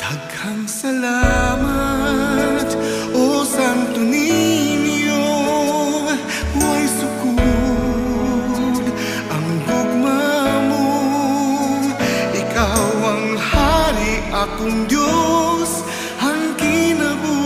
Daghang salamat, O Santo Niño. Huway sukod ang gugma mo. Ikaw ang hari, akong Diyos, ang kinabuhi.